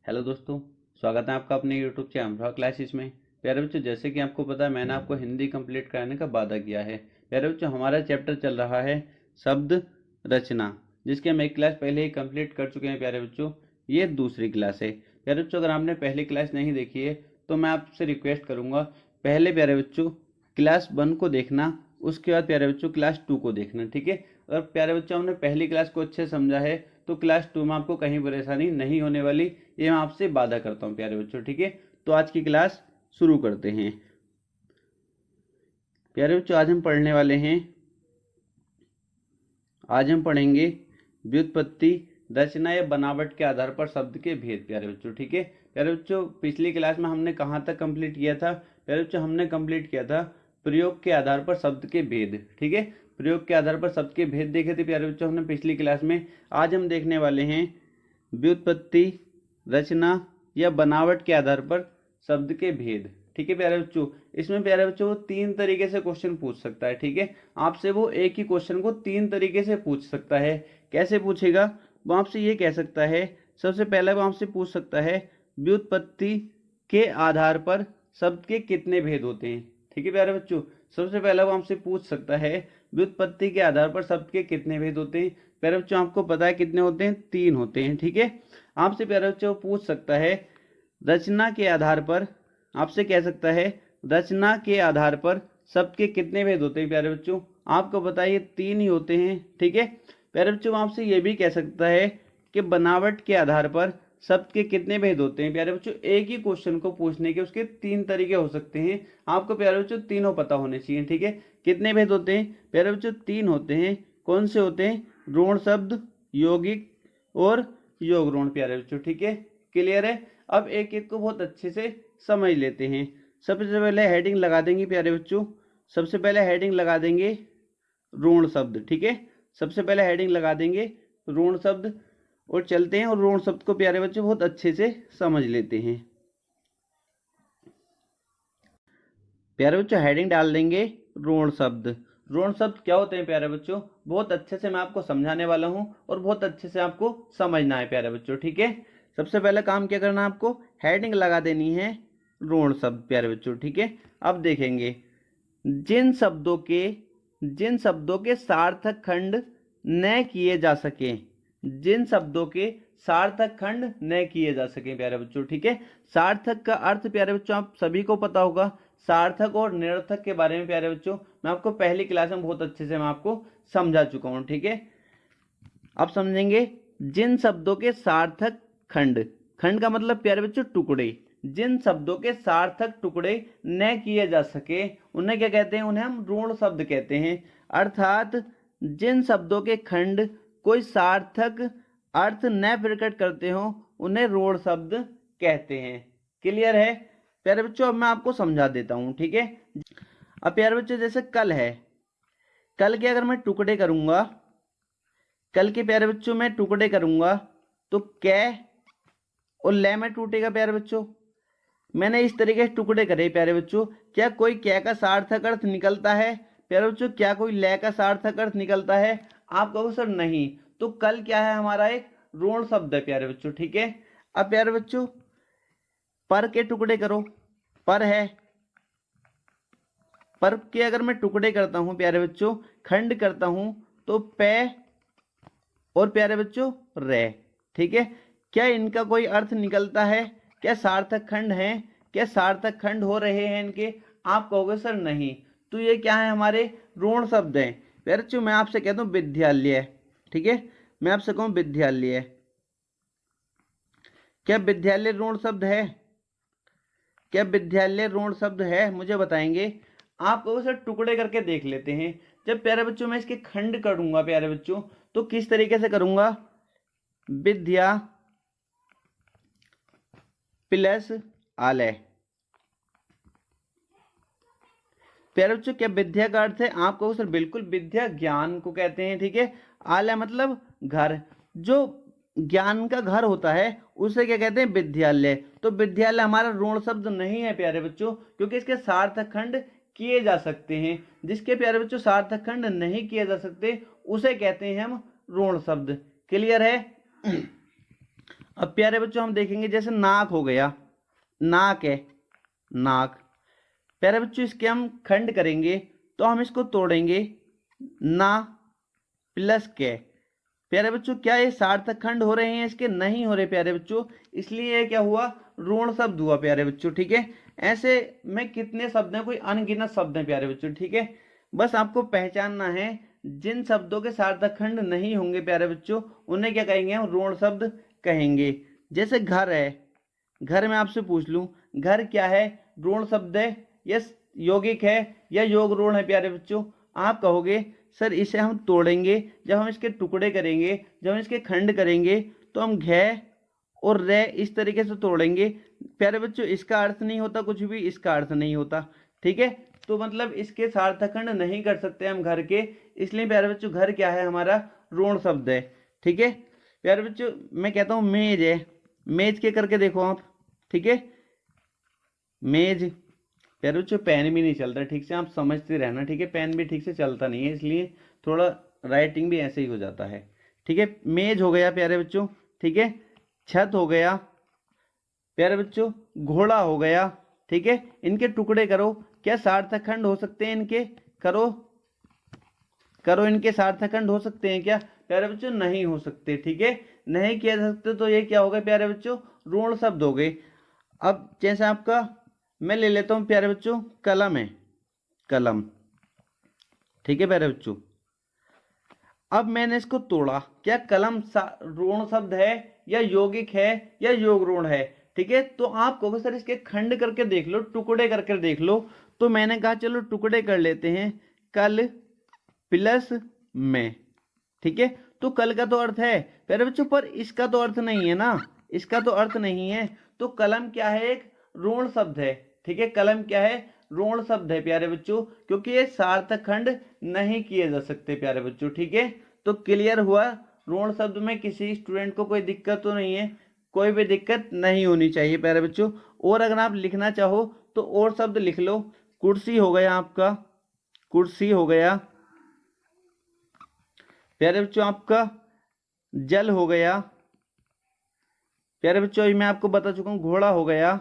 Hello दोस्तों, स्वागत है आपका अपने यूट्यूब चैनल अमरा क्लासेस में। प्यारे बच्चों, जैसे कि आपको पता है मैंने आपको हिंदी कंप्लीट कराने का वादा किया है। प्यारे बच्चों, हमारा चैप्टर चल रहा है शब्द रचना, जिसके हम एक क्लास पहले ही कंप्लीट कर चुके हैं। प्यारे बच्चों, ये दूसरी क्लास है। प्यारे बच्चों, अगर आपने पहली क्लास नहीं देखी है तो मैं आपसे रिक्वेस्ट करूँगा, पहले प्यारे बच्चों क्लास 1 को देखना, उसके बाद प्यारे बच्चों क्लास 2 को देखना। ठीक है, अगर प्यारे बच्चों हमने पहली क्लास को अच्छे से समझा है तो क्लास 2 में आपको कहीं परेशानी नहीं होने वाली, ये मैं आपसे वादा करता हूँ प्यारे बच्चों। ठीक है, तो आज की क्लास शुरू करते हैं। प्यारे बच्चों, आज हम पढ़ेंगे व्युत्पत्ति, रचना या बनावट के आधार पर शब्द के भेद। प्यारे बच्चों, ठीक है। प्यारे बच्चों, पिछली क्लास में हमने कहाँ तक कंप्लीट किया था? प्यारे बच्चों, हमने कंप्लीट किया था प्रयोग के आधार पर शब्द के भेद। ठीक है, प्रयोग के आधार पर शब्द के भेद देखे थे प्यारे बच्चों हमने पिछली क्लास में। आज हम देखने वाले हैं व्युत्पत्ति, रचना या बनावट के आधार पर शब्द के भेद। ठीक है प्यारे बच्चों, इसमें प्यारे बच्चों वो 3 तरीके से क्वेश्चन पूछ सकता है। ठीक है, आपसे वो एक ही क्वेश्चन को 3 तरीके से पूछ सकता है। कैसे पूछेगा? वो आपसे ये कह सकता है, सबसे पहला वो आपसे पूछ सकता है व्युत्पत्ति के आधार पर शब्द के कितने भेद होते हैं। ठीक है प्यारे बच्चों, सबसे पहला वो आपसे पूछ सकता है व्युत्पत्ति के आधार पर शब्द के कितने भेद होते हैं। प्यारे बच्चों, आपको पता है कितने होते हैं? 3 होते हैं। ठीक है, आपसे प्यारे बच्चों पूछ सकता है रचना के आधार पर, आपसे कह सकता है रचना के आधार पर शब्द के कितने भेद होते हैं। प्यारे बच्चों, आपको बताइए 3 ही होते हैं। ठीक है, प्यारे बच्चों आपसे ये भी कह सकता है कि बनावट के आधार पर शब्द के कितने भेद होते हैं। प्यारे बच्चों, एक ही क्वेश्चन को पूछने के उसके 3 तरीके हो सकते हैं। आपको प्यारे बच्चों तीनों पता होने चाहिए। ठीक है, कितने भेद होते हैं? प्यारे बच्चों 3 होते हैं। कौन से होते हैं? ऋण शब्द, यौगिक और योग ऋण। प्यारे बच्चों, ठीक है, क्लियर है। अब एक एक को बहुत अच्छे से समझ लेते हैं। सबसे पहले हेडिंग लगा देंगे प्यारे बच्चों, सबसे पहले हेडिंग लगा देंगे ऋण शब्द। ठीक है, सबसे पहले हेडिंग लगा देंगे ऋण शब्द और चलते हैं और ऋण शब्द को प्यारे बच्चों बहुत अच्छे से समझ लेते हैं। प्यारे बच्चों हेडिंग डाल देंगे ऋण शब्द। ऋण शब्द क्या होते हैं प्यारे बच्चों? बहुत अच्छे से मैं आपको समझाने वाला हूं और बहुत अच्छे से आपको समझना है प्यारे बच्चों। ठीक है, सबसे पहले काम क्या करना है आपको? हेडिंग लगा देनी है ऋण शब्द प्यारे बच्चों। ठीक है, अब देखेंगे जिन शब्दों के सार्थक खंड न किए जा सके, जिन शब्दों के सार्थक खंड न किए जा सके प्यारे बच्चों। ठीक है, सार्थक का अर्थ प्यारे बच्चों आप सभी को पता होगा। सार्थक और निरर्थक के बारे में प्यारे बच्चों मैं आपको पहली क्लास में बहुत अच्छे से मैं आपको समझा चुका हूं। ठीक है, अब समझेंगे जिन शब्दों के सार्थक खंड, खंड का मतलब प्यारे बच्चों टुकड़े, जिन शब्दों के सार्थक टुकड़े न किए जा सके उन्हें क्या कहते हैं? उन्हें हम ऋण शब्द कहते हैं। अर्थात जिन शब्दों के खंड कोई सार्थक अर्थ न प्रकट करते हो उन्हें ऋण शब्द कहते हैं। क्लियर है प्यारे बच्चों? अब मैं आपको समझा देता हूं। ठीक है, अब प्यारे बच्चों जैसे कल है, कल के अगर मैं टुकड़े करूंगा, कल के प्यारे बच्चों मैं टुकड़े करूंगा तो कै और ले में टूटेगा प्यारे बच्चों। मैंने इस तरीके से टुकड़े करे प्यारे बच्चों, क्या कोई कै का सार्थक अर्थ निकलता है? प्यारे बच्चों क्या कोई ले का सार्थक अर्थ निकलता है? आप कहोगे सर नहीं। तो कल क्या है? हमारा एक ऋण शब्द है प्यारे बच्चों। ठीक है, अब प्यारे बच्चों पर के टुकड़े करो, पर है, पर के अगर मैं टुकड़े करता हूं प्यारे बच्चों, खंड करता हूं तो पे और प्यारे बच्चों रे। ठीक है, क्या इनका कोई अर्थ निकलता है? क्या सार्थक खंड है? क्या सार्थक खंड हो रहे हैं इनके? आप कहोगे सर नहीं। तो ये क्या है? हमारे ऋण शब्द हैं प्यारे बच्चों। मैं आपसे कहता हूं विद्यालय। ठीक है, मैं आपसे कहूं विद्यालय, क्या विद्यालय ऋण शब्द है? क्या विद्यालय ऋण शब्द है? मुझे बताएंगे। आप कहोगे सर टुकड़े करके देख लेते हैं। जब प्यारे बच्चों मैं इसके खंड करूंगा प्यारे बच्चों तो किस तरीके से करूंगा? विद्या प्लस आलय। प्यारे बच्चों क्या विद्या का अर्थ है? आप कहो सर बिल्कुल, विद्या ज्ञान को कहते हैं। ठीक है, आलय मतलब घर, जो ज्ञान का घर होता है उसे क्या कहते हैं? विद्यालय। तो विद्यालय हमारा ऋण शब्द नहीं है प्यारे बच्चों, क्योंकि इसके सार्थक खंड किए जा सकते हैं। जिसके प्यारे बच्चों सार्थक खंड नहीं किए जा सकते उसे कहते हैं हम ऋण शब्द। क्लियर है? अब प्यारे बच्चों हम देखेंगे जैसे नाक हो गया, नाक है, नाक। प्यारे बच्चों इसके हम खंड करेंगे तो हम इसको तोड़ेंगे, ना प्लस के। प्यारे बच्चों क्या ये सार्थक खंड हो रहे हैं इसके? नहीं हो रहे प्यारे बच्चों, इसलिए क्या हुआ, ऋण शब्द हुआ प्यारे बच्चों। ठीक है, ऐसे में कितने शब्द हैं, कोई अनगिनत शब्द हैं प्यारे बच्चों। ठीक है, बस आपको पहचानना है जिन शब्दों के सार्थक खंड नहीं होंगे प्यारे बच्चों उन्हें क्या कहेंगे, हम ऋण शब्द कहेंगे। जैसे घर है, घर में आपसे पूछ लूं घर क्या है, ऋण शब्द है या यौगिक है या योग ऋण है प्यारे बच्चों? आप कहोगे सर इसे हम तोड़ेंगे, जब हम इसके टुकड़े करेंगे, जब हम इसके खंड करेंगे तो हम घ और रे इस तरीके से तोड़ेंगे। प्यारे बच्चों इसका अर्थ नहीं होता कुछ भी, इसका अर्थ नहीं होता। ठीक है, तो मतलब इसके सार्थक खंड नहीं कर सकते हम घर के, इसलिए प्यारे बच्चों घर क्या है, हमारा ऋण शब्द है। ठीक है प्यारे बच्चों, मैं कहता हूँ मेज है, मेज के करके देखो आप। ठीक है, मेज। प्यारे बच्चों पेन भी नहीं चल रहा ठीक से, आप समझते रहना। ठीक है, पेन भी ठीक से चलता नहीं है, इसलिए थोड़ा राइटिंग भी ऐसे ही हो जाता है। ठीक है, मेज हो गया प्यारे बच्चों। ठीक है, छत हो गया प्यारे बच्चों, घोड़ा हो गया। ठीक है, इनके टुकड़े करो, क्या सार्थक खंड हो सकते हैं इनके? करो करो, इनके सार्थक खंड हो सकते हैं क्या प्यारे बच्चों? नहीं हो सकते। ठीक है, नहीं किया जा सकते, तो ये क्या हो गए प्यारे बच्चों, ऋण शब्द हो गए। अब जैसे आपका मैं ले लेता हूं प्यारे बच्चों, कलम है, कलम। ठीक है प्यारे बच्चों, अब मैंने इसको तोड़ा, क्या कलम ऋण शब्द है या यौगिक है या योग ऋण है? ठीक है, तो आप कहोगे सर इसके खंड करके देख लो, टुकड़े करके देख लो। तो मैंने कहा चलो टुकड़े कर लेते हैं, कल प्लस में। ठीक है, तो कल का तो अर्थ है प्यारे बच्चों, पर इसका तो अर्थ नहीं है ना, इसका तो अर्थ नहीं है। तो कलम क्या है, एक ऋण शब्द है। ठीक है, कलम क्या है, ऋण शब्द है प्यारे बच्चों, क्योंकि ये सार्थक खंड नहीं किए जा सकते प्यारे बच्चों। ठीक है, तो क्लियर हुआ, ऋण शब्द में किसी स्टूडेंट को कोई दिक्कत तो नहीं है, कोई भी दिक्कत नहीं होनी चाहिए प्यारे बच्चों। और अगर आप लिखना चाहो तो और शब्द लिख लो, कुर्सी हो गया आपका, कुर्सी हो गया प्यारे बच्चों, आपका जल हो गया प्यारे बच्चों, अभी मैं आपको बता चुका हूं, घोड़ा हो गया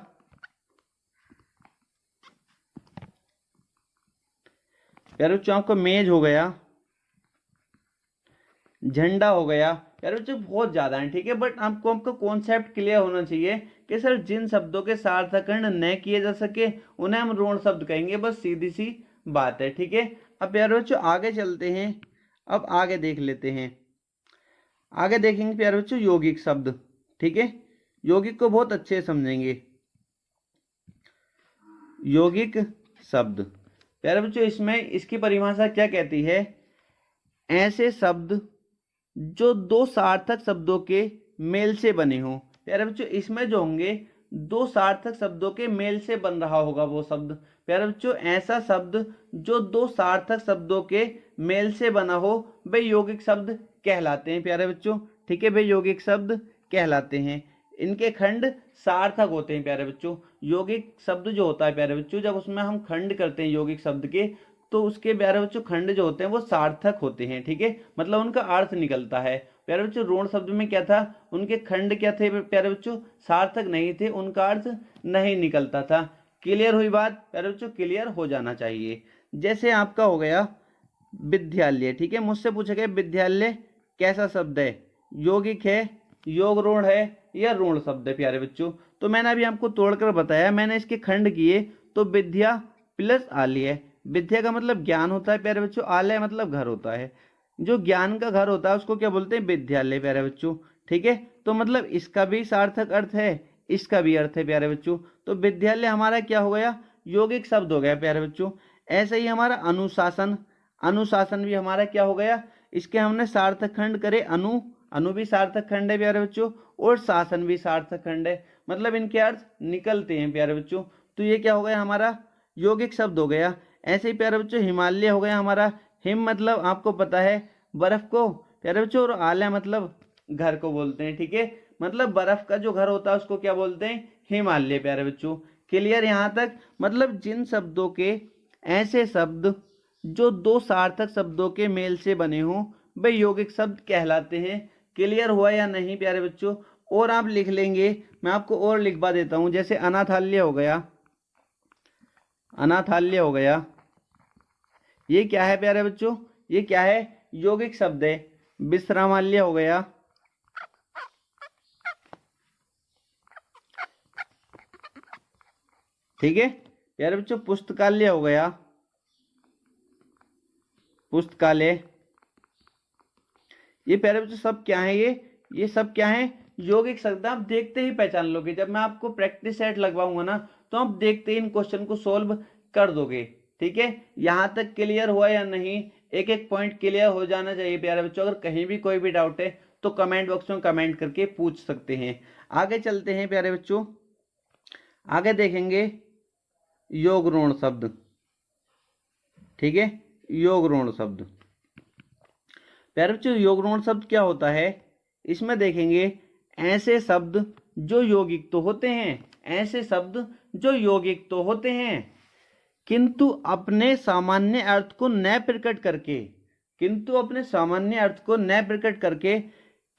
प्यारे बच्चों, आपका मेज हो गया, झंडा हो गया। यार बच्चों बहुत ज्यादा है। ठीक है, बट आपको आपका कॉन्सेप्ट क्लियर होना चाहिए कि सर जिन शब्दों के सार्थक खंड न किए जा सके उन्हें हम ऋण शब्द कहेंगे, बस सीधी सी बात है। ठीक है, अब प्यारे बच्चों आगे चलते हैं, अब आगे देख लेते हैं, आगे देखेंगे प्यारे बच्चों यौगिक शब्द। ठीक है, यौगिक को बहुत अच्छे से समझेंगे, यौगिक शब्द। प्यारे बच्चों इसमें इसकी परिभाषा क्या कहती है, ऐसे शब्द जो दो सार्थक शब्दों के मेल से बने हों। प्यारे बच्चों इसमें जो होंगे दो सार्थक शब्दों के मेल से बन रहा होगा वो शब्द। प्यारे बच्चों ऐसा शब्द जो दो सार्थक शब्दों के मेल से बना हो वे यौगिक शब्द कहलाते हैं प्यारे बच्चों। ठीक है, वे यौगिक शब्द कहलाते हैं, इनके खंड सार्थक होते हैं प्यारे बच्चों। यौगिक शब्द जो होता है प्यारे बच्चों, जब उसमें हम खंड करते हैं यौगिक शब्द के, तो उसके प्यारे बच्चों खंड जो होते हैं वो सार्थक होते हैं। ठीक है, मतलब उनका अर्थ निकलता है। प्यारे बच्चों ऋण शब्द में क्या था, उनके खंड क्या थे प्यारे बच्चों, सार्थक नहीं थे, उनका अर्थ नहीं निकलता था। क्लियर हुई बात प्यारे बच्चों, क्लियर हो जाना चाहिए। जैसे आपका हो गया विद्यालय। ठीक है, मुझसे पूछा गया विद्यालय कैसा शब्द है, यौगिक है, योग ऋण है या ऋण शब्द है प्यारे बच्चों? तो मैंने अभी आपको तोड़कर बताया, मैंने इसके खंड किए तो विद्या प्लस आलय। विद्या का मतलब ज्ञान होता है प्यारे बच्चों, आलय मतलब घर होता है, जो ज्ञान का घर होता है उसको क्या बोलते हैं, विद्यालय प्यारे बच्चों। ठीक है, तो मतलब इसका भी सार्थक अर्थ है, इसका भी अर्थ है प्यारे बच्चों। तो विद्यालय हमारा क्या हो गया, यौगिक शब्द हो गया प्यारे बच्चों। ऐसे ही हमारा अनुशासन, अनुशासन भी हमारा क्या हो गया, इसके हमने सार्थक खंड करे, अनु, अनु भी सार्थक खंड है प्यारे बच्चों, और शासन भी सार्थक खंड है, मतलब इनके अर्थ निकलते हैं प्यारे बच्चों। तो ये क्या हो गया, हमारा यौगिक शब्द हो गया। ऐसे ही प्यारे बच्चों हिमालय हो गया हमारा, हिम मतलब आपको पता है बर्फ को प्यारे बच्चों, और आलय मतलब घर को बोलते हैं। ठीक है, मतलब बर्फ का जो घर होता है उसको क्या बोलते हैं, हिमालय प्यारे बच्चों। क्लियर यहाँ तक? मतलब जिन शब्दों के ऐसे शब्द जो दो सार्थक शब्दों के मेल से बने हों वे यौगिक शब्द कहलाते हैं। क्लियर हुआ या नहीं प्यारे बच्चों? और आप लिख लेंगे, मैं आपको और लिखवा देता हूं, जैसे अनाथालय हो गया, अनाथालय हो गया, ये क्या है प्यारे बच्चों, ये क्या है, यौगिक शब्द है। विश्रामालय हो गया, ठीक है प्यारे बच्चों। पुस्तकालय हो गया, पुस्तकालय, ये प्यारे बच्चों सब क्या है, ये सब क्या है, यौगिक शब्द। आप देखते ही पहचान लोगे, जब मैं आपको प्रैक्टिस सेट लगवाऊंगा ना, तो आप देखते ही इन क्वेश्चन को सोल्व कर दोगे। ठीक है, यहां तक क्लियर हुआ या नहीं, एक एक पॉइंट क्लियर हो जाना चाहिए प्यारे बच्चों। अगर कहीं भी कोई भी डाउट है तो कमेंट बॉक्स में कमेंट करके पूछ सकते हैं। आगे चलते हैं प्यारे बच्चों, आगे देखेंगे योग ऋण शब्द। ठीक है, योग ऋण शब्द, प्यारे बच्चों योग ऋण शब्द क्या होता है, इसमें देखेंगे ऐसे शब्द जो यौगिक तो होते हैं, ऐसे शब्द जो यौगिक तो होते हैं किंतु अपने सामान्य अर्थ को न प्रकट करके, किंतु अपने सामान्य अर्थ को न प्रकट करके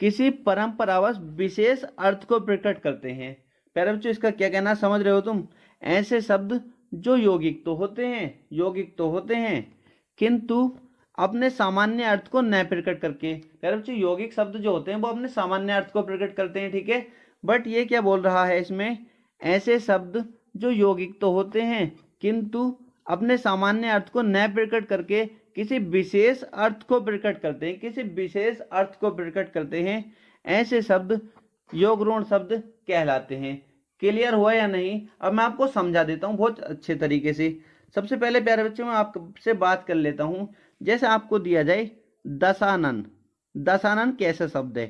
किसी परंपरावश विशेष अर्थ को प्रकट करते हैं। प्यारे बच्चों इसका क्या कहना समझ रहे हो तुम, ऐसे शब्द जो यौगिक तो होते हैं, यौगिक तो होते हैं किंतु अपने सामान्य अर्थ को न प्रकट करके। प्यारे बच्चों यौगिक शब्द जो होते हैं वो अपने सामान्य अर्थ को प्रकट करते हैं, ठीक है। बट ये क्या बोल रहा है इसमें, ऐसे शब्द जो यौगिक तो होते हैं किंतु अपने सामान्य अर्थ को न प्रकट करके किसी विशेष अर्थ को प्रकट करते हैं, किसी विशेष अर्थ को प्रकट करते हैं, ऐसे शब्द योग ऋण शब्द कहलाते हैं। क्लियर हुआ या नहीं, अब मैं आपको समझा देता हूँ बहुत अच्छे तरीके से। सबसे पहले प्यारे बच्चों मैं आपसे बात कर लेता हूँ, जैसे आपको दिया जाए दशानन, दशानन कैसा शब्द है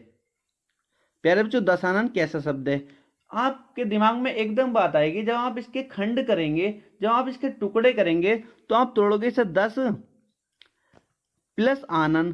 प्यारे बच्चों, दशानन कैसा शब्द है, आपके दिमाग में एकदम बात आएगी जब आप इसके खंड करेंगे, जब आप इसके टुकड़े करेंगे तो आप तोड़ोगे इसे 10 प्लस आनन,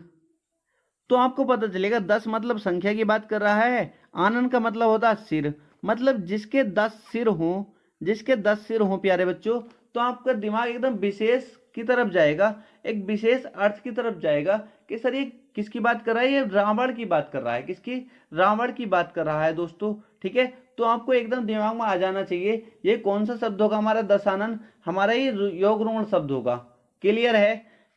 तो आपको पता चलेगा 10 मतलब संख्या की बात कर रहा है, आनन का मतलब होता है सिर, मतलब जिसके 10 सिर हों, जिसके 10 सिर हों प्यारे बच्चों, तो आपका दिमाग एकदम विशेष की तरफ जाएगा, एक विशेष अर्थ की तरफ जाएगा कि सर ये किसकी बात कर रहा है, ये रावण की बात कर रहा है, किसकी, रावण की बात कर रहा है दोस्तों। ठीक है, तो आपको एकदम दिमाग में आ जाना चाहिए ये कौन सा शब्द होगा हमारा, दशानन, हमारा ये योग ऋण शब्द होगा। क्लियर है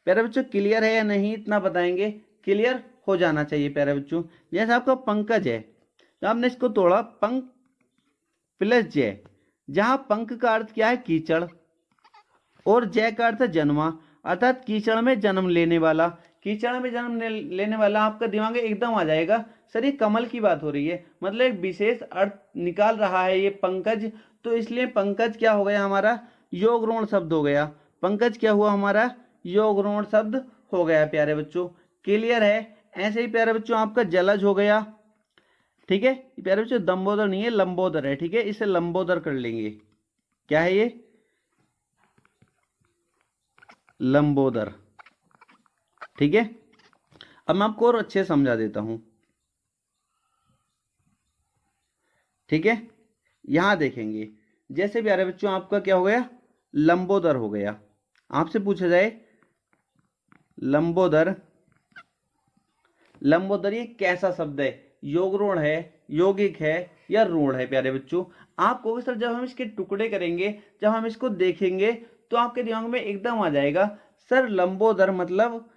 प्यारे बच्चों, क्लियर है या नहीं इतना बताएंगे, क्लियर हो जाना चाहिए प्यारे बच्चों। जैसे आपका पंकज है, तो आपने इसको तोड़ा, पंक प्लस जय, जहां पंक का अर्थ क्या है, कीचड़, और जय का अर्थ है जन्मा, अर्थात कीचड़ में जन्म लेने वाला, कीचड़ में जन्म लेने वाला, आपका दिमाग में एकदम आ जाएगा सर ये कमल की बात हो रही है, मतलब एक विशेष अर्थ निकाल रहा है ये पंकज, तो इसलिए पंकज क्या हो गया हमारा, योग ऋण शब्द हो गया, पंकज क्या हुआ हमारा, योग ऋण शब्द हो गया प्यारे बच्चों। क्लियर है, ऐसे ही प्यारे बच्चों आपका जलज हो गया। ठीक है प्यारे बच्चों, दम्बोदर नहीं है लंबोदर है, ठीक है, इसे लंबोदर कर लेंगे, क्या है ये, लंबोदर। ठीक है, अब मैं आपको और अच्छे से समझा देता हूं। ठीक है, यहां देखेंगे जैसे प्यारे बच्चों आपका क्या हो गया, लंबोदर हो गया, आपसे पूछा जाए लंबोदर, लंबोदर ये कैसा शब्द है, योग ऋण है, यौगिक है या ऋण है प्यारे बच्चों। आप कहोगे सर जब हम इसके टुकड़े करेंगे, जब हम इसको देखेंगे तो आपके दिमाग में एकदम आ जाएगा सर लंबोदर मतलब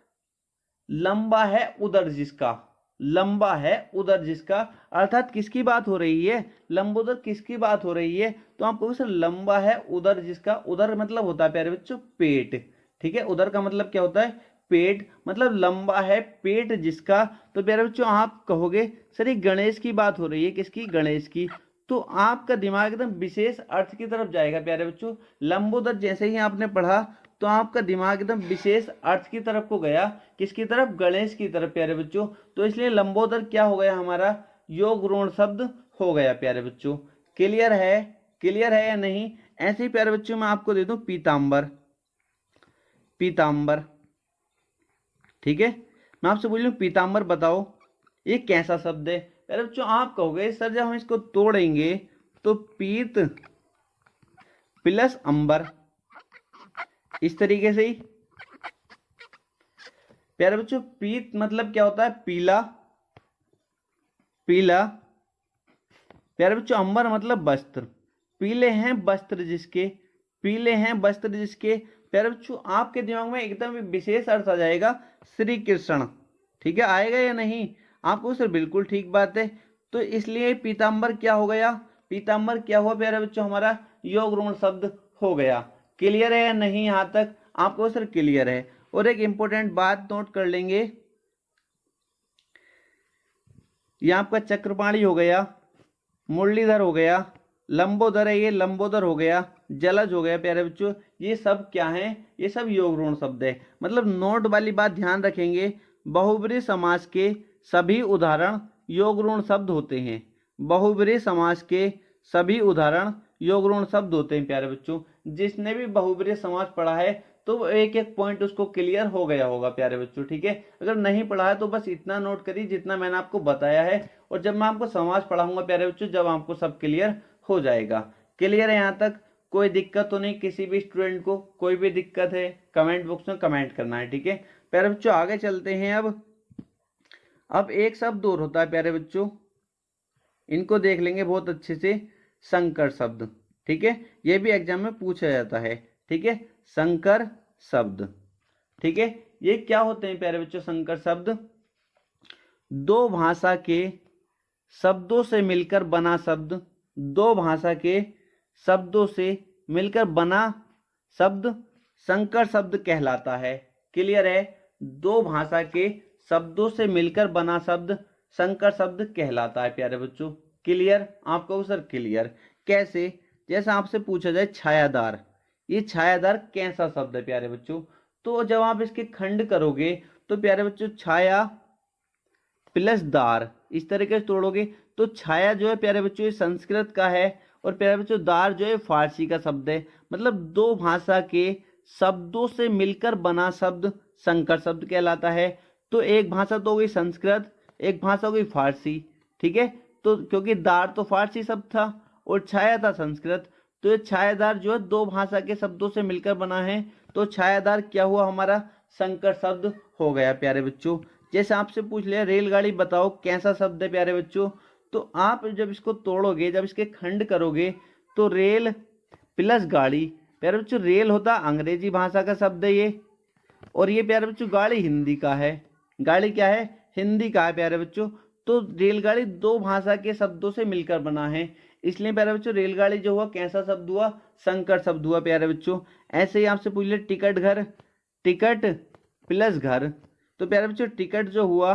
लंबा है उदर जिसका, लंबा है उदर जिसका, अर्थात किसकी बात हो रही है, लंबोदर किसकी बात हो रही है, तो आप कहोगे सर लंबा है उदर जिसका, उदर मतलब होता है प्यारे बच्चों पेट। ठीक है, उदर का मतलब क्या होता है, पेट, मतलब लंबा है पेट जिसका, तो प्यारे बच्चों आप कहोगे सर ये गणेश की बात हो रही है, किसकी, गणेश की, तो आपका दिमाग एकदम विशेष अर्थ की तरफ जाएगा प्यारे बच्चों। लंबोदर जैसे ही आपने पढ़ा तो आपका दिमाग एकदम विशेष अर्थ की तरफ को गया, किसकी तरफ, गणेश की तरफ प्यारे बच्चों, तो इसलिए लंबोदर क्या हो गया हमारा, योग ऋण शब्द हो गया प्यारे बच्चों। क्लियर है, क्लियर है या नहीं। ऐसे ही प्यारे बच्चों मैं आपको दे दूं पीतांबर, पीतांबर। ठीक है, मैं आपसे बोल रहा हूं पीतांबर बताओ ये कैसा शब्द है, प्यारे बच्चों आप कहोगे सर जब हम इसको तोड़ेंगे तो पीत प्लस अंबर, इस तरीके से ही प्यारे बच्चों, पीत मतलब क्या होता है, पीला, पीला, प्यारे बच्चों अंबर मतलब वस्त्र, पीले हैं वस्त्र जिसके, पीले हैं वस्त्र जिसके। प्यारे बच्चों आपके दिमाग में एकदम विशेष अर्थ आ जाएगा श्री कृष्ण, ठीक है, आएगा या नहीं आपको सर? बिल्कुल ठीक बात है। तो इसलिए पीताम्बर क्या हो गया, पीताम्बर क्या हुआ प्यारे बच्चों? हमारा योग ऋण शब्द हो गया। क्लियर है या नहीं? यहाँ तक आपको सर क्लियर है। और एक इंपॉर्टेंट बात नोट कर लेंगे, ये आपका चक्रपाणी हो गया, मुरलीधर हो गया, लंबोदर है ये लंबोदर हो गया, जलज हो गया प्यारे बच्चों, ये सब क्या है? ये सब योग ऋण शब्द है। मतलब नोट वाली बात ध्यान रखेंगे, बहुब्रीहि समास के सभी उदाहरण योग ऋण शब्द होते हैं। बहुब्रीहि समास के सभी उदाहरण योग ऋण शब्द होते हैं प्यारे बच्चों। जिसने भी बहुब्रीहि समास पढ़ा है तो एक एक पॉइंट उसको क्लियर हो गया होगा प्यारे बच्चों, ठीक है। अगर नहीं पढ़ा है तो बस इतना नोट करिए जितना मैंने आपको बताया है, और जब मैं आपको समास पढ़ाऊंगा प्यारे बच्चों जब आपको सब क्लियर हो जाएगा। क्लियर है यहाँ तक? कोई दिक्कत तो नहीं किसी भी स्टूडेंट को? कोई भी दिक्कत है कमेंट बॉक्स में कमेंट करना है, ठीक है प्यारे बच्चों। आगे चलते हैं। अब एक शब्द और होता है प्यारे बच्चों, इनको देख लेंगे बहुत अच्छे से, संकर शब्द, ठीक है। ये भी एग्जाम में पूछा जाता है, ठीक है, संकर शब्द, ठीक है। ये क्या होते हैं प्यारे बच्चों? संकर शब्द दो भाषा के शब्दों से मिलकर बना शब्द, दो भाषा के शब्दों से मिलकर बना शब्द संकर शब्द कहलाता है। क्लियर है? दो भाषा के शब्दों से मिलकर बना शब्द संकर शब्द कहलाता है प्यारे बच्चों। क्लियर? आपको सर क्लियर कैसे? जैसा आपसे पूछा जाए छायादार, ये छायादार कैसा शब्द है प्यारे बच्चों? तो जब आप इसके खंड करोगे तो प्यारे बच्चों छाया प्लस दार इस तरीके से तोड़ोगे तो छाया जो है प्यारे बच्चों ये संस्कृत का है, और प्यारे बच्चों दार जो है फारसी का शब्द है। मतलब दो भाषा के शब्दों से मिलकर बना शब्द संकर शब्द कहलाता है। तो एक भाषा तो हो गई संस्कृत, एक भाषा हो गई फारसी, ठीक है। तो क्योंकि दार तो फारसी शब्द था और छाया था संस्कृत, तो ये छायादार जो है दो भाषा के शब्दों से मिलकर बना है, तो छायादार क्या हुआ? हमारा संकर शब्द हो गया प्यारे बच्चों। जैसे आपसे पूछ लिया रेलगाड़ी बताओ कैसा शब्द है प्यारे बच्चों, तो आप जब इसको तोड़ोगे, जब इसके खंड करोगे तो रेल प्लस गाड़ी, प्यारे बच्चों रेल होता अंग्रेजी भाषा का शब्द है ये, और ये प्यारे बच्चों गाड़ी हिंदी का है। गाड़ी क्या है? हिंदी का है प्यारे बच्चों। तो रेलगाड़ी दो भाषा के शब्दों से मिलकर बना है, इसलिए प्यारे बच्चों रेलगाड़ी जो हुआ कैसा शब्द हुआ? संकर शब्द हुआ प्यारे बच्चों। ऐसे ही आपसे पूछ ले टिकट घर, टिकट प्लस घर, तो प्यारे बच्चों टिकट जो हुआ,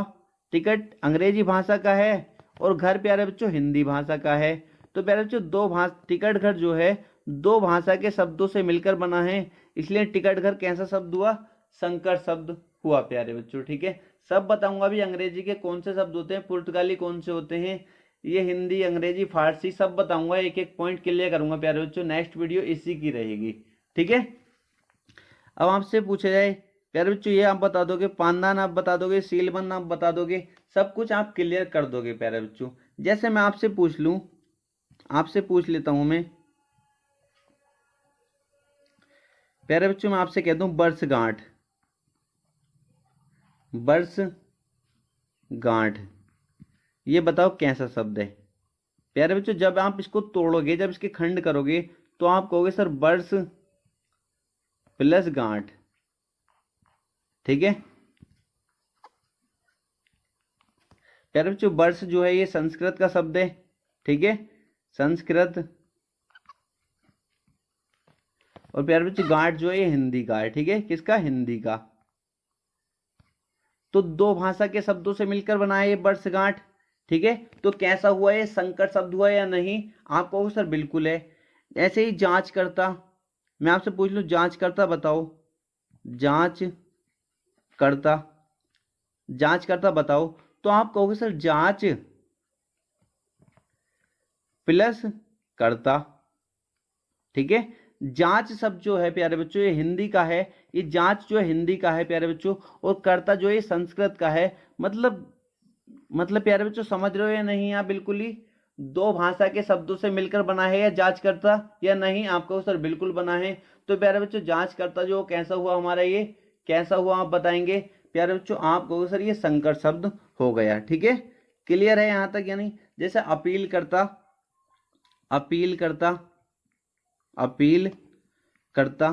टिकट अंग्रेजी भाषा का है और घर प्यारे बच्चों हिंदी भाषा का है। तो प्यारे बच्चों दो भाषा टिकट घर जो है दो भाषा के शब्दों से मिलकर बना है, इसलिए टिकट घर कैसा शब्द हुआ? संकर शब्द हुआ प्यारे बच्चों, ठीक है। सब बताऊंगा भी अंग्रेजी के कौन से शब्द होते हैं, पुर्तगाली कौन से होते हैं, ये हिंदी अंग्रेजी फारसी सब बताऊंगा, एक एक पॉइंट क्लियर करूंगा प्यारे बच्चों। नेक्स्ट वीडियो इसी की रहेगी, ठीक है। अब आपसे पूछा जाए प्यारे बच्चों ये आप बता दोगे, पानदान आप बता दोगे, सीलबंद आप बता दोगे, सब कुछ आप क्लियर कर दोगे प्यारे बच्चों। जैसे मैं आपसे पूछ लूं, आपसे पूछ लेता हूं मैं प्यारे बच्चों, मैं आपसे कह दूं वर्षगांठ, वर्षगांठ ये बताओ कैसा शब्द है? प्यारे बच्चों जब आप इसको तोड़ोगे, जब इसके खंड करोगे तो आप कहोगे सर वर्ष प्लस गांठ, ठीक है। प्यारे बच्चों वर्ष जो है ये संस्कृत का शब्द है, ठीक है, संस्कृत, और प्यारे बच्चों गांठ जो है ये हिंदी का है, ठीक है, किसका? हिंदी का। तो दो भाषा के शब्दों से मिलकर बना है ये वर्षगांठ, ठीक है। तो कैसा हुआ? ये संकर शब्द हुआ या नहीं? आप कहोगे सर बिल्कुल है। ऐसे ही जांच करता, मैं आपसे पूछ लूं जांच करता बताओ, जांच करता, जांच करता बताओ, तो आप कहोगे सर जांच प्लस करता, ठीक है। जांच शब्द जो है प्यारे बच्चों ये हिंदी का है, ये जांच जो है हिंदी का है प्यारे बच्चों, और कर्ता जो है संस्कृत का है। मतलब प्यारे बच्चों समझ रहे हो या नहीं? आप बिल्कुल ही दो भाषा के शब्दों से मिलकर बना है या जांच करता या नहीं? आपको सर बिल्कुल बना है। तो प्यारे बच्चों जांच करता जो कैसा हुआ हमारा, ये कैसा हुआ आप बताएंगे प्यारे बच्चों? आप कहोगे सर ये संकर शब्द हो गया, ठीक है। क्लियर है यहाँ तक या नहीं? जैसे अपील करता, अपील करता, अपील करता।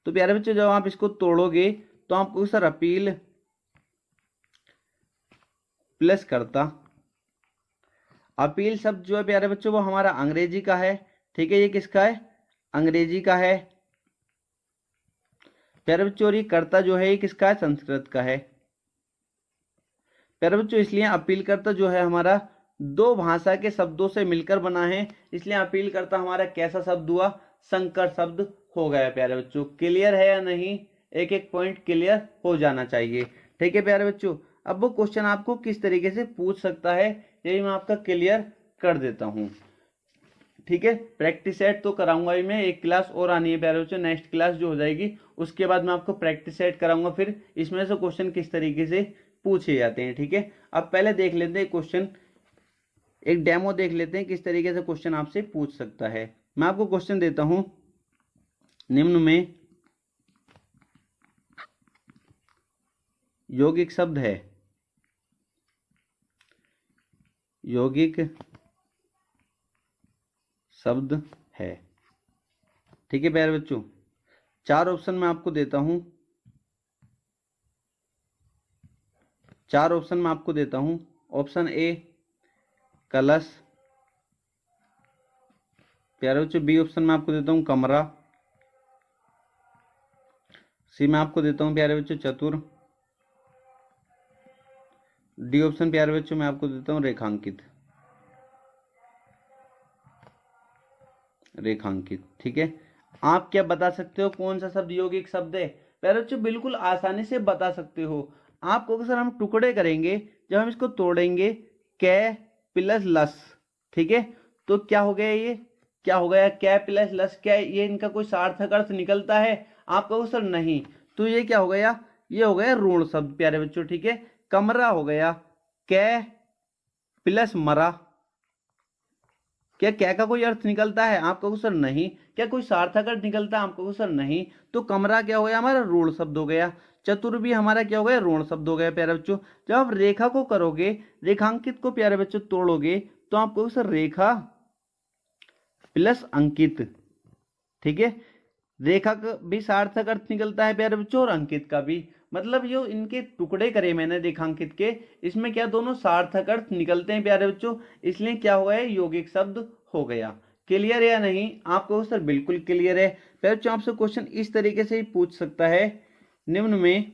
तो प्यारे बच्चों जब आप इसको तोड़ोगे तो आपको सर अपील प्लस करता। अपील शब्द जो है प्यारे बच्चों वो हमारा अंग्रेजी का है, ठीक है। ये किसका है? अंग्रेजी का है प्यारे बच्चों। और ये कर्ता जो है ये किसका है? संस्कृत का है प्यारे बच्चों। इसलिए अपील करता जो है हमारा दो भाषा के शब्दों से मिलकर बना है, इसलिए अपील करता हमारा कैसा शब्द हुआ? संकर शब्द हो गया प्यारे बच्चों। क्लियर है या नहीं? एक एक पॉइंट क्लियर हो जाना चाहिए, ठीक है प्यारे बच्चों। अब वो क्वेश्चन आपको किस तरीके से पूछ सकता है यही मैं आपका क्लियर कर देता हूं, ठीक है। प्रैक्टिस सेट तो कराऊंगा ही मैं, एक क्लास और आनी है प्यारे बच्चों। नेक्स्ट क्लास जो हो जाएगी उसके बाद मैं आपको प्रैक्टिस सेट कराऊंगा, फिर इसमें से क्वेश्चन किस तरीके से पूछे जाते हैं, ठीक है। अब पहले देख लेते हैं क्वेश्चन, एक डेमो देख लेते हैं किस तरीके से क्वेश्चन आपसे पूछ सकता है। मैं आपको क्वेश्चन देता हूं, निम्न में यौगिक शब्द है, यौगिक शब्द है, ठीक है प्यारे बच्चों। चार ऑप्शन मैं आपको देता हूं, चार ऑप्शन मैं आपको देता हूं। ऑप्शन ए कलश, प्यारे बच्चों। बी ऑप्शन मैं आपको देता हूं कमरा। सी मैं आपको देता हूं प्यारे बच्चों चतुर। डी ऑप्शन प्यारे बच्चों मैं आपको देता हूं रेखांकित, रेखांकित, ठीक है। आप क्या बता सकते हो कौन सा शब्द यौगिक शब्द है? प्यारे बच्चों बिल्कुल आसानी से बता सकते हो। आपको सर हम टुकड़े करेंगे, जब हम इसको तोड़ेंगे कै प्लस लस, ठीक है। तो क्या हो गया ये? क्या हो गया? कै प्लस लस, क्या ये इनका कोई सार्थक अर्थ निकलता है? आप कहो सर नहीं, तो ये क्या हो गया? ये हो गया ऋण शब्द प्यारे बच्चों, ठीक है। कमरा हो गया कै प्लस मरा, क्या क्या का कोई अर्थ निकलता है? आप कहो सर नहीं। क्या कोई सार्थक अर्थ निकलता है? आप कहो सर नहीं। तो कमरा क्या हो गया? हमारा ऋण शब्द हो गया। चतुर भी हमारा क्या हो गया? ऋण शब्द हो गया प्यारे बच्चों। जब आप रेखा को करोगे, रेखांकित को प्यारे बच्चों तोड़ोगे, तो आप कहो सर रेखा प्लस अंकित, ठीक है। रेखा का भी सार्थक अर्थ निकलता है प्यारे बच्चों और अंकित का भी। मतलब जो इनके टुकड़े करे मैंने रेखांकित के, इसमें क्या दोनों सार्थक अर्थ निकलते हैं प्यारे बच्चों, इसलिए क्या हुआ है? यौगिक शब्द हो गया। क्लियर है या नहीं? आपको सर बिल्कुल क्लियर है प्यारे बच्चों। आपसे क्वेश्चन इस तरीके से ही पूछ सकता है, निम्न में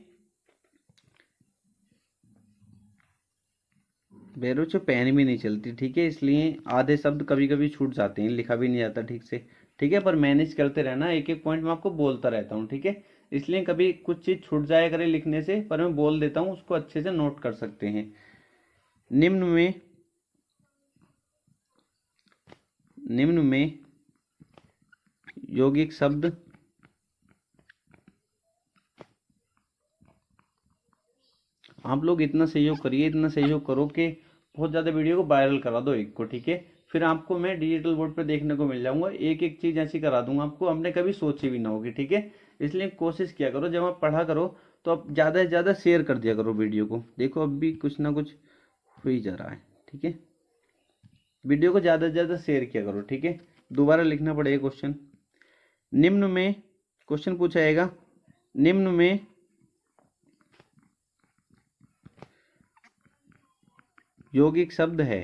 बेरोचो पेन भी नहीं चलती, ठीक है, इसलिए आधे शब्द कभी कभी छूट जाते हैं, लिखा भी नहीं जाता ठीक से, ठीक है। पर मैनेज करते रहना, एक एक पॉइंट मैं आपको बोलता रहता हूँ, ठीक है। इसलिए कभी कुछ चीज छूट जाया करे लिखने से, पर मैं बोल देता हूँ, उसको अच्छे से नोट कर सकते हैं। निम्न में, निम्न में यौगिक शब्द आप लोग इतना सहयोग करिए, इतना सहयोग करो कि बहुत ज़्यादा वीडियो को वायरल करा दो एक को, ठीक है। फिर आपको मैं डिजिटल बोर्ड पर देखने को मिल जाऊंगा, एक एक चीज़ ऐसी करा दूंगा आपको, हमने कभी सोची भी ना होगी, ठीक है। इसलिए कोशिश किया करो, जब आप पढ़ा करो तो आप ज़्यादा से ज़्यादा शेयर कर दिया करो वीडियो को। देखो अब भी कुछ ना कुछ हो ही जा रहा है, ठीक है। वीडियो को ज़्यादा से ज़्यादा शेयर किया करो, ठीक है। दोबारा लिखना पड़ेगा क्वेश्चन। निम्न में क्वेश्चन पूछा जाएगा, निम्न में यौगिक शब्द है,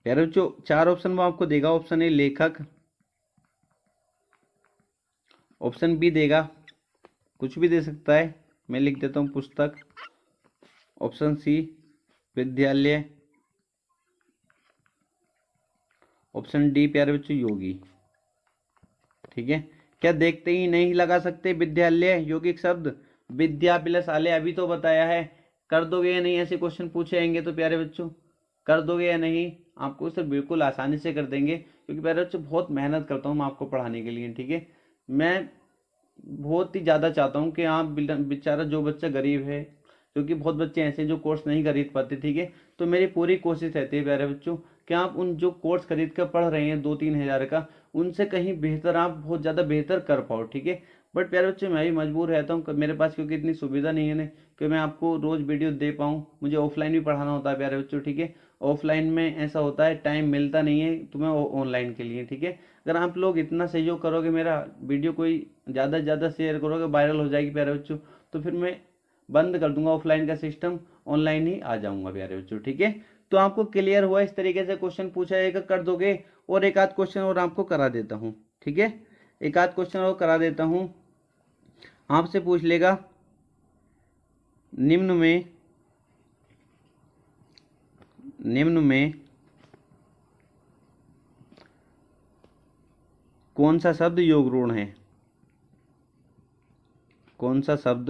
प्यारे बच्चों चार ऑप्शन वो आपको देगा। ऑप्शन ए लेखक, ऑप्शन बी देगा कुछ भी दे सकता है, मैं लिख देता हूँ पुस्तक। ऑप्शन सी विद्यालय। ऑप्शन डी प्यारे बच्चों योगी, ठीक है। क्या देखते ही नहीं लगा सकते विद्यालय यौगिक शब्द? विद्या प्लस आलय अभी तो बताया है। कर दोगे या नहीं? ऐसे क्वेश्चन पूछे जाएंगे तो प्यारे बच्चों कर दोगे या नहीं? आपको सर बिल्कुल आसानी से कर देंगे, क्योंकि प्यारे बच्चों बहुत मेहनत करता हूँ मैं आपको पढ़ाने के लिए, ठीक है। मैं बहुत ही ज़्यादा चाहता हूँ कि आप बेचारा जो बच्चा गरीब है, क्योंकि बहुत बच्चे ऐसे हैं जो कोर्स नहीं खरीद पाते, ठीक है। तो मेरी पूरी कोशिश रहती है प्यारे बच्चों कि आप उन जो कोर्स खरीद कर पढ़ रहे हैं 2-3 हज़ार का, उनसे कहीं बेहतर आप बहुत ज़्यादा बेहतर कर पाओ, ठीक है। बट प्यारे बच्चों मैं भी मजबूर रहता हूँ मेरे पास क्योंकि इतनी सुविधा नहीं है ना कि मैं आपको रोज़ वीडियो दे पाऊँ। मुझे ऑफलाइन भी पढ़ाना होता है प्यारे बच्चों, ठीक है। ऑफलाइन में ऐसा होता है टाइम मिलता नहीं है तुम्हें ऑनलाइन के लिए, ठीक है। अगर आप लोग इतना सहयोग करोगे, मेरा वीडियो कोई ज़्यादा से ज़्यादा शेयर करोगे, वायरल हो जाएगी प्यारे बच्चों, तो फिर मैं बंद कर दूंगा ऑफलाइन का सिस्टम, ऑनलाइन ही आ जाऊंगा प्यारे बच्चों, ठीक है। तो आपको क्लियर हुआ, इस तरीके से क्वेश्चन पूछा जाएगा, कर दोगे। और एक आध क्वेश्चन और आपको करा देता हूँ, ठीक है। एक आध क्वेश्चन और करा देता हूँ, आपसे पूछ लेगा निम्न में कौन सा शब्द योग ऋण है? कौन सा शब्द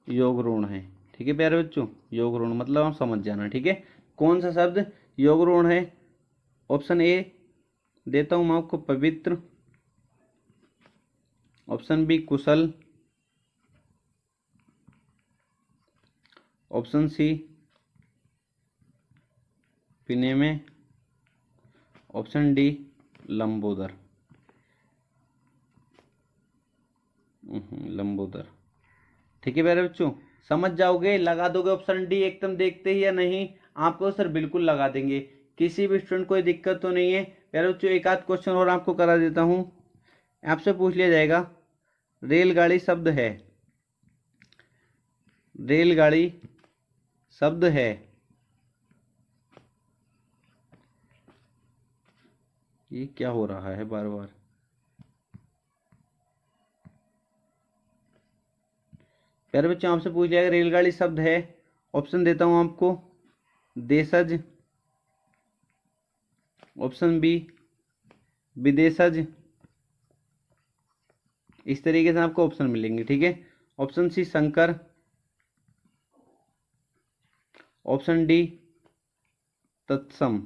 योग ऋण है? ठीक है प्यारे बच्चों, योग ऋण मतलब आप समझ जाना, ठीक है। कौन सा शब्द योग ऋण है? ऑप्शन ए देता हूं मैं आपको, पवित्र। ऑप्शन बी कुशल। ऑप्शन सी पीने में। Option D Lambodar. लंबोदर, ठीक है प्यारे बच्चों, समझ जाओगे, लगा दोगे ऑप्शन डी एकदम देखते ही या नहीं? आपको सर बिल्कुल लगा देंगे, किसी भी स्टूडेंट कोई दिक्कत तो नहीं है प्यारे बच्चों। एक आध क्वेश्चन और आपको करा देता हूं, आपसे पूछ लिया जाएगा रेलगाड़ी शब्द है, रेलगाड़ी शब्द है, ये क्या हो रहा है बार बार? प्यारे बच्चों आपसे पूछ लिया जाएगा रेलगाड़ी शब्द है। ऑप्शन देता हूं आपको, देशज। ऑप्शन बी विदेशज। इस तरीके से आपको ऑप्शन मिलेंगे, ठीक है। ऑप्शन सी शंकर। ऑप्शन डी तत्सम।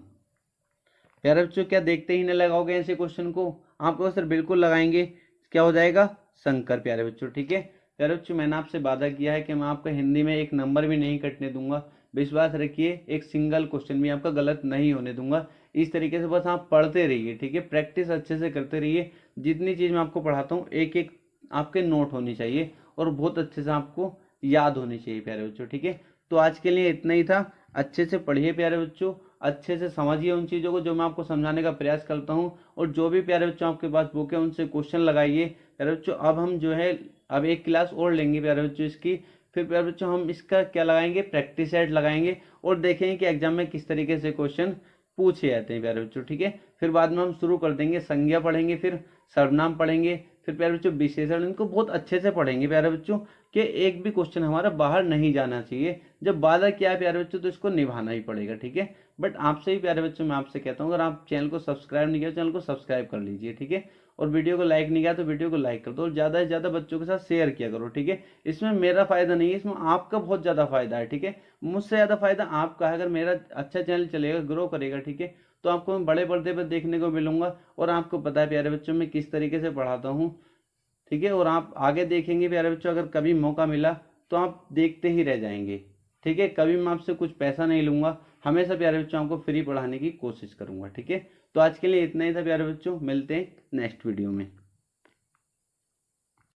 प्यारे बच्चों क्या देखते ही नहीं लगाओगे ऐसे क्वेश्चन को? आपको सर बिल्कुल लगाएंगे, क्या हो जाएगा? शंकर प्यारे बच्चों, ठीक है। प्यारे बच्चों मैंने आपसे वादा किया है कि मैं आपका हिंदी में एक नंबर भी नहीं कटने दूंगा, विश्वास रखिए, एक सिंगल क्वेश्चन भी आपका गलत नहीं होने दूंगा। इस तरीके से बस आप पढ़ते रहिए, ठीक है, प्रैक्टिस अच्छे से करते रहिए। जितनी चीज़ मैं आपको पढ़ाता हूँ एक एक आपके नोट होनी चाहिए और बहुत अच्छे से आपको याद होनी चाहिए प्यारे बच्चों, ठीक है। तो आज के लिए इतना ही था, अच्छे से पढ़िए प्यारे बच्चों, अच्छे से समझिए उन चीज़ों को जो मैं आपको समझाने का प्रयास करता हूँ। और जो भी प्यारे बच्चों आपके पास बुक है उनसे क्वेश्चन लगाइए प्यारे बच्चों। अब हम जो है अब एक क्लास और लेंगे प्यारे बच्चों इसकी, फिर प्यारे बच्चों हम इसका क्या लगाएंगे, प्रैक्टिस सेट लगाएंगे और देखेंगे कि एग्जाम में किस तरीके से क्वेश्चन पूछे जाते हैं प्यारे बच्चों, ठीक है। फिर बाद में हम शुरू कर देंगे, संज्ञा पढ़ेंगे, फिर सर्वनाम पढ़ेंगे, फिर प्यारे बच्चों विशेषण, इनको बहुत अच्छे से पढ़ेंगे प्यारे बच्चों कि एक भी क्वेश्चन हमारा बाहर नहीं जाना चाहिए। जब वादा किया है प्यारे बच्चों तो इसको निभाना ही पड़ेगा, ठीक है। बट आपसे ही प्यारे बच्चों मैं आपसे कहता हूँ, अगर आप चैनल को सब्सक्राइब नहीं किया चैनल को सब्सक्राइब कर लीजिए, ठीक है। और वीडियो को लाइक नहीं किया तो वीडियो को लाइक कर दो और ज़्यादा से ज़्यादा बच्चों के साथ शेयर किया करो, ठीक है। इसमें मेरा फायदा नहीं है, इसमें आपका बहुत ज़्यादा फायदा है, ठीक है। मुझसे ज़्यादा फायदा आपका है। अगर मेरा अच्छा चैनल चलेगा, ग्रो करेगा, ठीक है, तो आपको मैं बड़े पर्दे पर देखने को मिलूंगा। और आपको पता है प्यारे बच्चों मैं किस तरीके से पढ़ाता हूँ, ठीक है। और आप आगे देखेंगे प्यारे बच्चों, अगर कभी मौका मिला तो आप देखते ही रह जाएंगे, ठीक है। कभी मैं आपसे कुछ पैसा नहीं लूंगा, हमेशा प्यारे बच्चों आपको फ्री पढ़ाने की कोशिश करूंगा, ठीक है। तो आज के लिए इतना ही था प्यारे बच्चों, मिलते हैं नेक्स्ट वीडियो में।